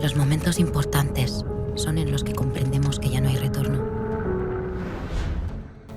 Los momentos importantes son en los que comprendemos que ya no hay retorno.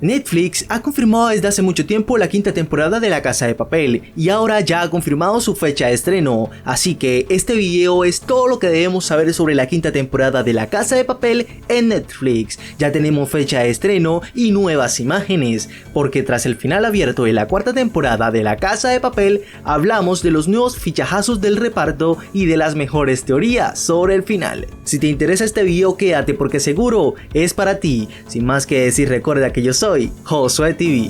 Netflix ha confirmado desde hace mucho tiempo la quinta temporada de La Casa de Papel y ahora ya ha confirmado su fecha de estreno, así que este video es todo lo que debemos saber sobre la quinta temporada de La Casa de Papel en Netflix. Ya tenemos fecha de estreno y nuevas imágenes, porque tras el final abierto de la cuarta temporada de La Casa de Papel, hablamos de los nuevos fichajazos del reparto y de las mejores teorías sobre el final. Si te interesa este video, quédate porque seguro es para ti. Sin más que decir, recuerda que yo soy Josué TV.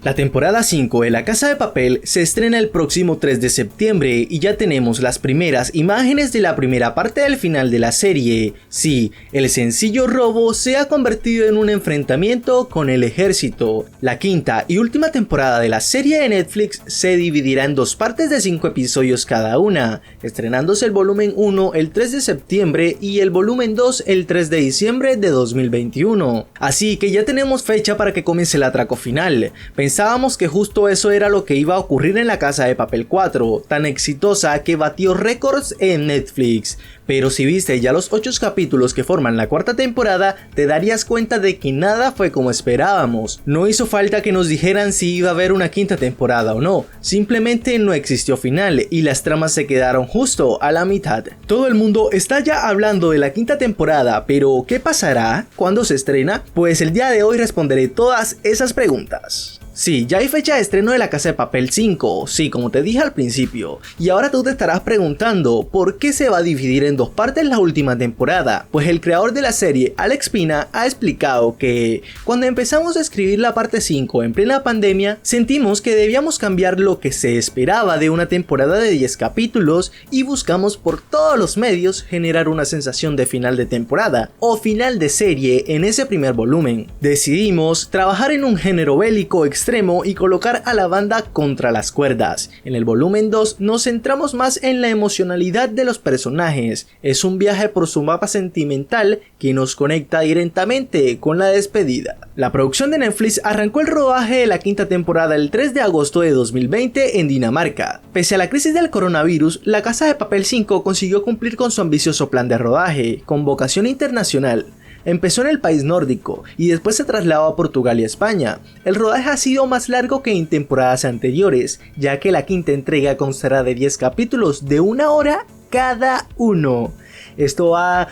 La temporada 5 de La Casa de Papel se estrena el próximo 3 de septiembre y ya tenemos las primeras imágenes de la primera parte del final de la serie. Sí, el sencillo robo se ha convertido en un enfrentamiento con el ejército. La quinta y última temporada de la serie de Netflix se dividirá en dos partes de 5 episodios cada una, estrenándose el volumen 1 el 3 de septiembre y el volumen 2 el 3 de diciembre de 2021. Así que ya tenemos fecha para que comience el atraco final. Pensábamos que justo eso era lo que iba a ocurrir en La Casa de Papel 4, tan exitosa que batió récords en Netflix. Pero si viste ya los 8 capítulos que forman la cuarta temporada, te darías cuenta de que nada fue como esperábamos. No hizo falta que nos dijeran si iba a haber una quinta temporada o no, simplemente no existió final y las tramas se quedaron justo a la mitad. Todo el mundo está ya hablando de la quinta temporada, pero ¿qué pasará? ¿Cuándo se estrena? Pues el día de hoy responderé todas esas preguntas. Sí, ya hay fecha de estreno de La Casa de Papel 5, sí, como te dije al principio. Y ahora tú te estarás preguntando, ¿por qué se va a dividir en dos partes la última temporada? Pues el creador de la serie, Alex Pina, ha explicado que cuando empezamos a escribir la parte 5 en plena pandemia, sentimos que debíamos cambiar lo que se esperaba de una temporada de 10 capítulos y buscamos por todos los medios generar una sensación de final de temporada o final de serie en ese primer volumen. Decidimos trabajar en un género bélico extremo y colocar a la banda contra las cuerdas. En el volumen 2 nos centramos más en la emocionalidad de los personajes. Es un viaje por su mapa sentimental que nos conecta directamente con la despedida. La producción de Netflix arrancó el rodaje de la quinta temporada el 3 de agosto de 2020 en Dinamarca. Pese a la crisis del coronavirus, La Casa de Papel 5 consiguió cumplir con su ambicioso plan de rodaje, con vocación internacional. Empezó en el país nórdico y después se trasladó a Portugal y España. El rodaje ha sido más largo que en temporadas anteriores, ya que la quinta entrega constará de 10 capítulos de 1 hora cada uno. Esto va...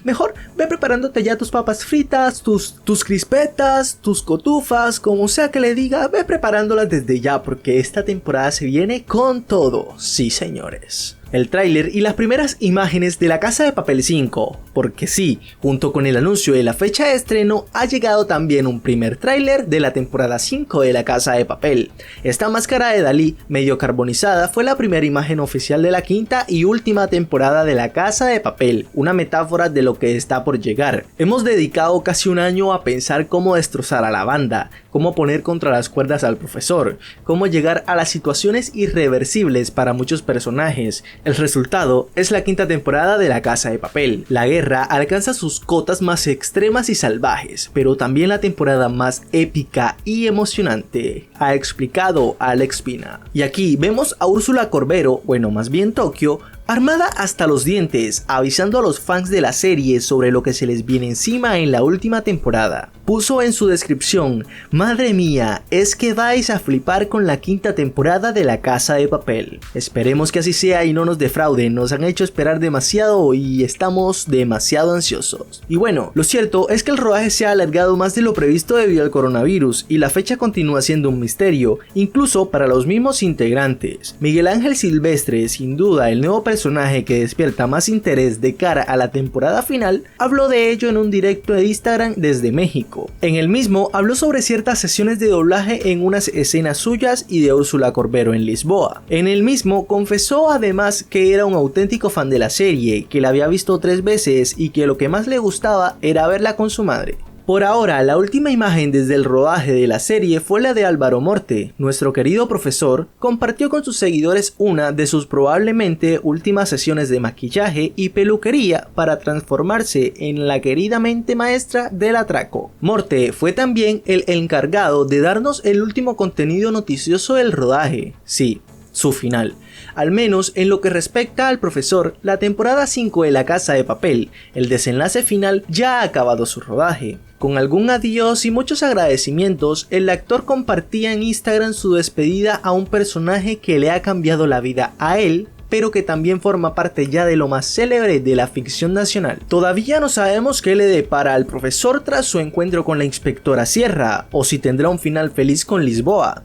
mejor ve preparándote ya tus papas fritas, tus crispetas, tus cotufas, como sea que le diga, ve preparándolas desde ya porque esta temporada se viene con todo. Sí, señores. El tráiler y las primeras imágenes de La Casa de Papel 5, porque sí, junto con el anuncio de la fecha de estreno ha llegado también un primer tráiler de la temporada 5 de La Casa de Papel. Esta máscara de Dalí, medio carbonizada, fue la primera imagen oficial de la quinta y última temporada de La Casa de Papel, una metáfora de lo que está por llegar. Hemos dedicado casi un año a pensar cómo destrozar a la banda, cómo poner contra las cuerdas al profesor, cómo llegar a las situaciones irreversibles para muchos personajes. El resultado es la quinta temporada de La Casa de Papel. La guerra alcanza sus cotas más extremas y salvajes, pero también la temporada más épica y emocionante, ha explicado Alex Pina. Y aquí vemos a Úrsula Corbero, bueno, más bien Tokio, armada hasta los dientes, avisando a los fans de la serie sobre lo que se les viene encima en la última temporada. Puso en su descripción: "Madre mía, es que vais a flipar con la quinta temporada de La Casa de Papel". Esperemos que así sea y no nos defrauden, nos han hecho esperar demasiado y estamos demasiado ansiosos. Y bueno, lo cierto es que el rodaje se ha alargado más de lo previsto debido al coronavirus y la fecha continúa siendo un misterio, incluso para los mismos integrantes. Miguel Ángel Silvestre, sin duda el nuevo personaje que despierta más interés de cara a la temporada final, habló de ello en un directo de Instagram desde México. En el mismo habló sobre ciertas sesiones de doblaje en unas escenas suyas y de Úrsula Corbero en Lisboa. En el mismo confesó además que era un auténtico fan de la serie, que la había visto 3 veces y que lo que más le gustaba era verla con su madre. Por ahora, la última imagen desde el rodaje de la serie fue la de Álvaro Morte. Nuestro querido profesor compartió con sus seguidores una de sus probablemente últimas sesiones de maquillaje y peluquería para transformarse en la querida mente maestra del atraco. Morte fue también el encargado de darnos el último contenido noticioso del rodaje. Sí, su final. Al menos en lo que respecta al profesor, la temporada 5 de La Casa de Papel, el desenlace final ya ha acabado su rodaje. Con algún adiós y muchos agradecimientos, el actor compartía en Instagram su despedida a un personaje que le ha cambiado la vida a él, pero que también forma parte ya de lo más célebre de la ficción nacional. Todavía no sabemos qué le depara al profesor tras su encuentro con la inspectora Sierra, o si tendrá un final feliz con Lisboa.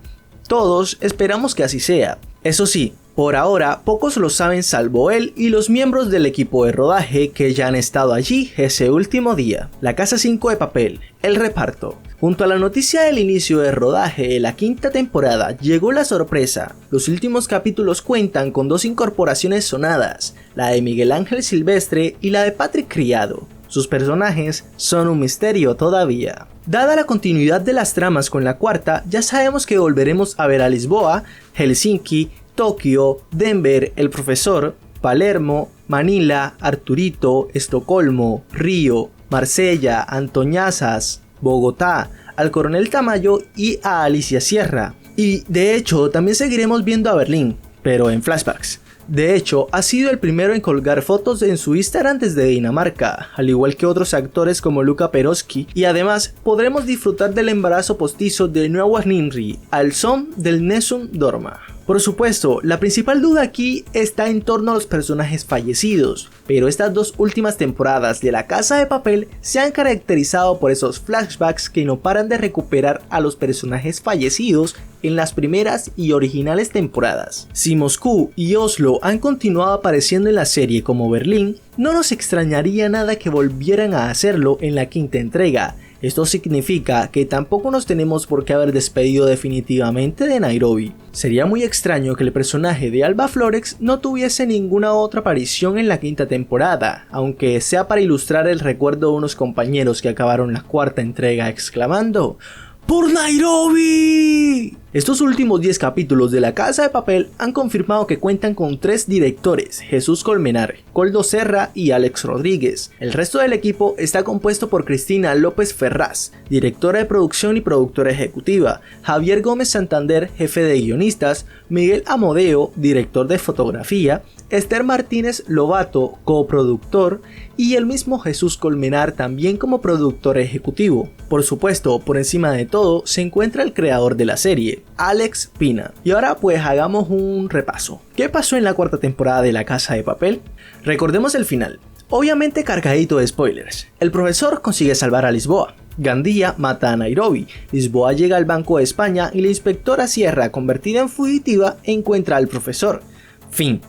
Todos esperamos que así sea. Eso sí, por ahora pocos lo saben salvo él y los miembros del equipo de rodaje que ya han estado allí ese último día. La Casa 5 de Papel, el reparto. Junto a la noticia del inicio de rodaje de la quinta temporada llegó la sorpresa. Los últimos capítulos cuentan con 2 incorporaciones sonadas, la de Miguel Ángel Silvestre y la de Patrick Criado. Sus personajes son un misterio todavía. Dada la continuidad de las tramas con la cuarta, ya sabemos que volveremos a ver a Lisboa, Helsinki, Tokio, Denver, el profesor, Palermo, Manila, Arturito, Estocolmo, Río, Marsella, Antoñazas, Bogotá, al Coronel Tamayo y a Alicia Sierra. Y de hecho también seguiremos viendo a Berlín, pero en flashbacks. De hecho, ha sido el primero en colgar fotos en su Instagram desde Dinamarca, al igual que otros actores como Luca Peroski, y además podremos disfrutar del embarazo postizo de Noah Ninri al son del Nessun Dorma. Por supuesto, la principal duda aquí está en torno a los personajes fallecidos, pero estas 2 últimas temporadas de La Casa de Papel se han caracterizado por esos flashbacks que no paran de recuperar a los personajes fallecidos en las primeras y originales temporadas. Si Moscú y Oslo han continuado apareciendo en la serie como Berlín, no nos extrañaría nada que volvieran a hacerlo en la quinta entrega. Esto significa que tampoco nos tenemos por qué haber despedido definitivamente de Nairobi. Sería muy extraño que el personaje de Alba Flores no tuviese ninguna otra aparición en la quinta temporada, aunque sea para ilustrar el recuerdo de unos compañeros que acabaron la cuarta entrega exclamando ¡Por Nairobi! Estos últimos 10 capítulos de La Casa de Papel han confirmado que cuentan con 3 directores, Jesús Colmenar, Koldo Serra y Alex Rodríguez. El resto del equipo está compuesto por Cristina López Ferraz, directora de producción y productora ejecutiva, Javier Gómez Santander, jefe de guionistas, Miguel Amodeo, director de fotografía, Esther Martínez Lobato, coproductor, y el mismo Jesús Colmenar también como productor ejecutivo. Por supuesto, por encima de todo, se encuentra el creador de la serie, Alex Pina. Y ahora pues hagamos un repaso. ¿Qué pasó en la cuarta temporada de La Casa de Papel? Recordemos el final. Obviamente cargadito de spoilers. El profesor consigue salvar a Lisboa. Gandía mata a Nairobi. Lisboa llega al Banco de España y la inspectora Sierra, convertida en fugitiva, encuentra al profesor. Fin.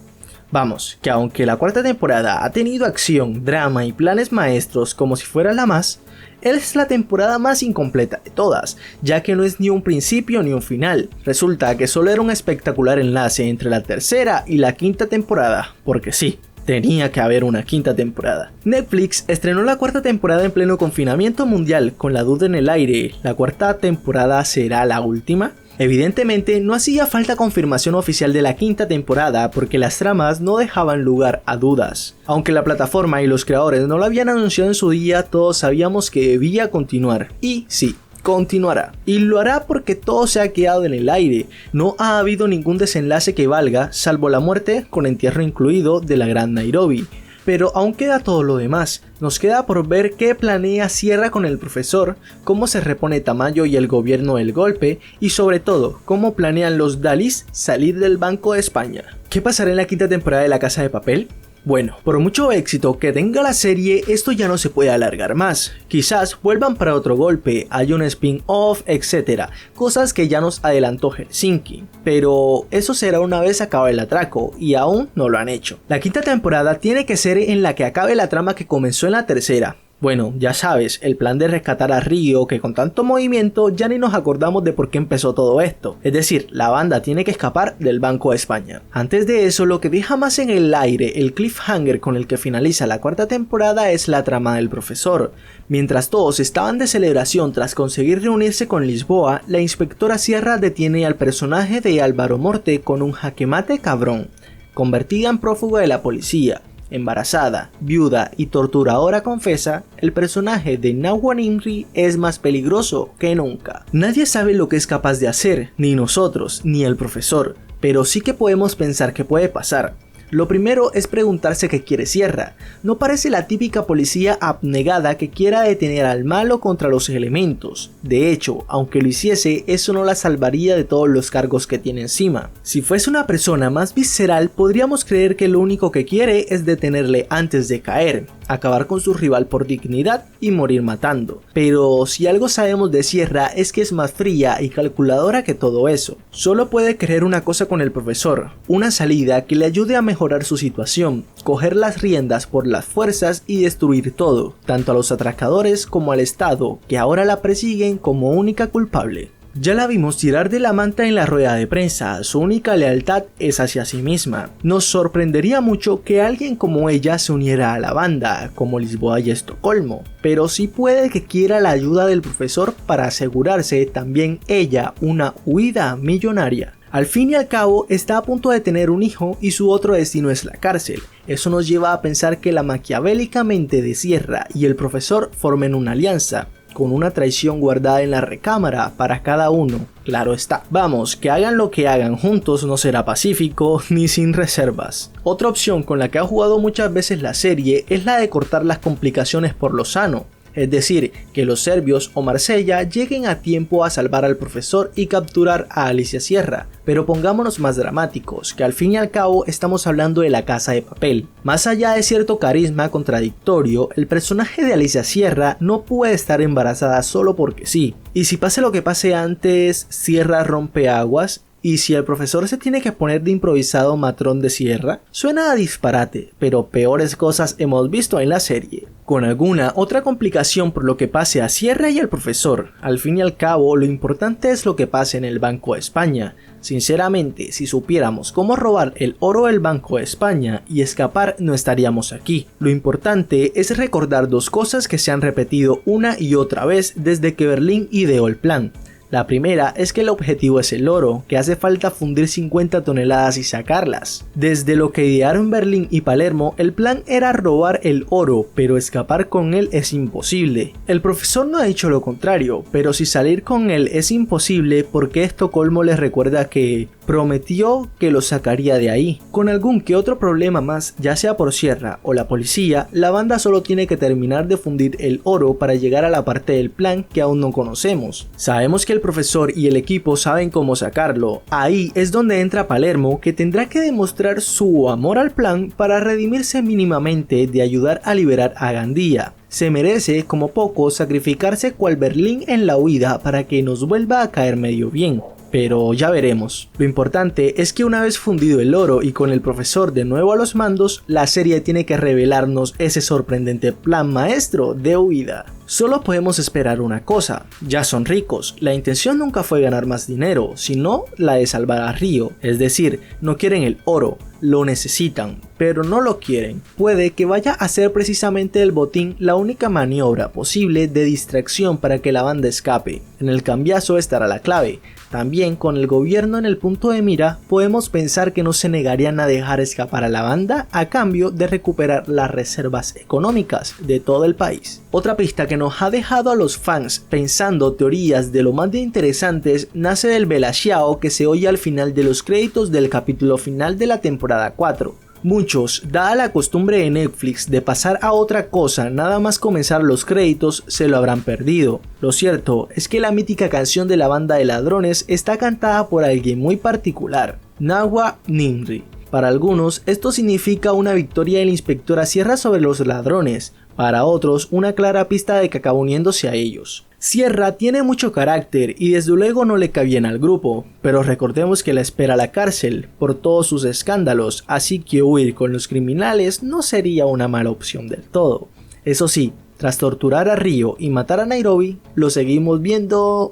Vamos, que aunque la cuarta temporada ha tenido acción, drama y planes maestros como si fuera la más, es la temporada más incompleta de todas, ya que no es ni un principio ni un final. Resulta que solo era un espectacular enlace entre la tercera y la quinta temporada, porque sí, tenía que haber una quinta temporada. Netflix estrenó la cuarta temporada en pleno confinamiento mundial, con la duda en el aire. ¿La cuarta temporada será la última? Evidentemente no hacía falta confirmación oficial de la quinta temporada porque las tramas no dejaban lugar a dudas. Aunque la plataforma y los creadores no lo habían anunciado en su día, todos sabíamos que debía continuar. Y sí, continuará. Y lo hará porque todo se ha quedado en el aire. No ha habido ningún desenlace que valga, salvo la muerte, con entierro incluido, de la gran Nairobi. Pero aún queda todo lo demás. Nos queda por ver qué planea Sierra con el profesor, cómo se repone Tamayo y el gobierno del golpe, y sobre todo, cómo planean los Dalis salir del Banco de España. ¿Qué pasará en la quinta temporada de La Casa de Papel? Bueno, por mucho éxito que tenga la serie, esto ya no se puede alargar más. Quizás vuelvan para otro golpe, haya un spin-off, etc. Cosas que ya nos adelantó Helsinki. Pero eso será una vez acabe el atraco, y aún no lo han hecho. La quinta temporada tiene que ser en la que acabe la trama que comenzó en la tercera. Bueno, ya sabes, el plan de rescatar a Río, que con tanto movimiento ya ni nos acordamos de por qué empezó todo esto. Es decir, la banda tiene que escapar del Banco de España. Antes de eso, lo que deja más en el aire el cliffhanger con el que finaliza la cuarta temporada es la trama del profesor. Mientras todos estaban de celebración tras conseguir reunirse con Lisboa, la inspectora Sierra detiene al personaje de Álvaro Morte con un jaquemate cabrón. Convertida en prófuga de la policía, embarazada, viuda y torturadora confesa, el personaje de Najwa Nimri es más peligroso que nunca. Nadie sabe lo que es capaz de hacer, ni nosotros, ni el profesor, pero sí que podemos pensar que puede pasar. Lo primero es preguntarse qué quiere Sierra. No parece la típica policía abnegada que quiera detener al malo contra los elementos. De hecho, aunque lo hiciese, eso no la salvaría de todos los cargos que tiene encima. Si fuese una persona más visceral, podríamos creer que lo único que quiere es detenerle antes de caer, acabar con su rival por dignidad y morir matando. Pero si algo sabemos de Sierra es que es más fría y calculadora que todo eso. Solo puede querer una cosa con el profesor, una salida que le ayude a mejorar su situación, coger las riendas por las fuerzas y destruir todo, tanto a los atracadores como al Estado, que ahora la persiguen como única culpable. Ya la vimos tirar de la manta en la rueda de prensa, su única lealtad es hacia sí misma. Nos sorprendería mucho que alguien como ella se uniera a la banda, como Lisboa y Estocolmo, pero sí puede que quiera la ayuda del profesor para asegurarse también ella una huida millonaria. Al fin y al cabo, está a punto de tener un hijo y su otro destino es la cárcel. Eso nos lleva a pensar que la maquiavélica mente de Sierra y el profesor formen una alianza, con una traición guardada en la recámara para cada uno, claro está. Vamos, que hagan lo que hagan juntos no será pacífico ni sin reservas. Otra opción con la que ha jugado muchas veces la serie es la de cortar las complicaciones por lo sano. Es decir, que los serbios o Marsella lleguen a tiempo a salvar al profesor y capturar a Alicia Sierra. Pero pongámonos más dramáticos, que al fin y al cabo estamos hablando de La Casa de Papel. Más allá de cierto carisma contradictorio, el personaje de Alicia Sierra no puede estar embarazada solo porque sí. Y si pase lo que pase antes, Sierra rompe aguas. Y si el profesor se tiene que poner de improvisado matrón de Sierra, suena a disparate, pero peores cosas hemos visto en la serie. Con alguna otra complicación por lo que pase a Sierra y al profesor, al fin y al cabo lo importante es lo que pase en el Banco de España. Sinceramente, si supiéramos cómo robar el oro del Banco de España y escapar, no estaríamos aquí. Lo importante es recordar dos cosas que se han repetido una y otra vez desde que Berlín ideó el plan. La primera es que el objetivo es el oro, que hace falta fundir 50 toneladas y sacarlas. Desde lo que idearon Berlín y Palermo, el plan era robar el oro, pero escapar con él es imposible. El profesor no ha dicho lo contrario, pero si salir con él es imposible, ¿por qué Estocolmo les recuerda que prometió que lo sacaría de ahí? Con algún que otro problema más, ya sea por Sierra o la policía, la banda solo tiene que terminar de fundir el oro para llegar a la parte del plan que aún no conocemos. Sabemos que el profesor y el equipo saben cómo sacarlo. Ahí es donde entra Palermo, que tendrá que demostrar su amor al plan para redimirse mínimamente de ayudar a liberar a Gandía. Se merece, como poco, sacrificarse cual Berlín en la huida para que nos vuelva a caer medio bien. Pero ya veremos. Lo importante es que una vez fundido el oro y con el profesor de nuevo a los mandos, la serie tiene que revelarnos ese sorprendente plan maestro de huida. Solo podemos esperar una cosa, ya son ricos, la intención nunca fue ganar más dinero, sino la de salvar a Río, es decir, no quieren el oro, lo necesitan, pero no lo quieren. Puede que vaya a ser precisamente el botín la única maniobra posible de distracción para que la banda escape. En el cambiazo estará la clave. También con el gobierno en el punto de mira, podemos pensar que no se negarían a dejar escapar a la banda a cambio de recuperar las reservas económicas de todo el país. Otra pista que nos ha dejado a los fans pensando teorías de lo más de interesantes nace del belachiao que se oye al final de los créditos del capítulo final de la temporada 4. Muchos, dada la costumbre de Netflix de pasar a otra cosa nada más comenzar los créditos, se lo habrán perdido. Lo cierto es que la mítica canción de la banda de ladrones está cantada por alguien muy particular, Najwa Nimri. Para algunos, esto significa una victoria de la inspectora Sierra sobre los ladrones, para otros, una clara pista de que acaba uniéndose a ellos. Sierra tiene mucho carácter y desde luego no le cabía al grupo, pero recordemos que la espera la cárcel por todos sus escándalos, así que huir con los criminales no sería una mala opción del todo. Eso sí, Tras torturar a Ryo y matar a Nairobi, lo seguimos viendo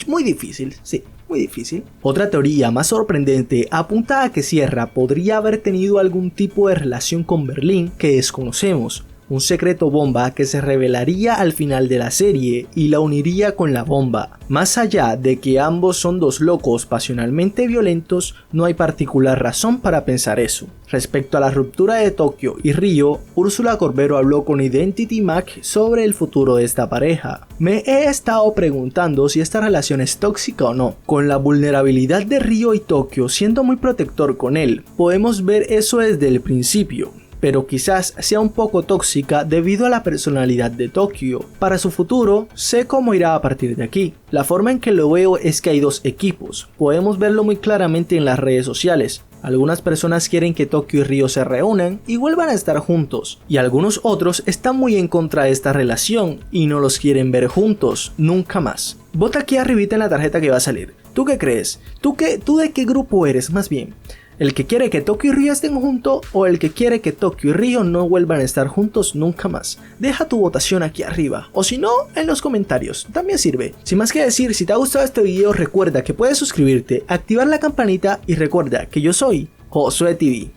muy difícil, sí. Muy difícil. Otra teoría más sorprendente apunta a que Sierra podría haber tenido algún tipo de relación con Berlín que desconocemos, un secreto bomba que se revelaría al final de la serie y la uniría con la bomba. Más allá de que ambos son dos locos pasionalmente violentos, no hay particular razón para pensar eso. Respecto a la ruptura de Tokio y Ryo, Úrsula Corbero habló con Identity Mac sobre el futuro de esta pareja. Me he estado preguntando si esta relación es tóxica o no. Con la vulnerabilidad de Ryo y Tokio siendo muy protector con él, podemos ver eso desde el principio. Pero quizás sea un poco tóxica debido a la personalidad de Tokio. Para su futuro, sé cómo irá a partir de aquí. La forma en que lo veo es que hay dos equipos. Podemos verlo muy claramente en las redes sociales. Algunas personas quieren que Tokio y Ryo se reúnan y vuelvan a estar juntos, y algunos otros están muy en contra de esta relación y no los quieren ver juntos, nunca más. Vota aquí arribita en la tarjeta que va a salir. ¿Tú qué crees? ¿Tú de qué grupo eres más bien? ¿El que quiere que Tokio y Ryo estén juntos o el que quiere que Tokio y Ryo no vuelvan a estar juntos nunca más? Deja tu votación aquí arriba, o si no, en los comentarios, también sirve. Sin más que decir, si te ha gustado este video recuerda que puedes suscribirte, activar la campanita y recuerda que yo soy Josué TV.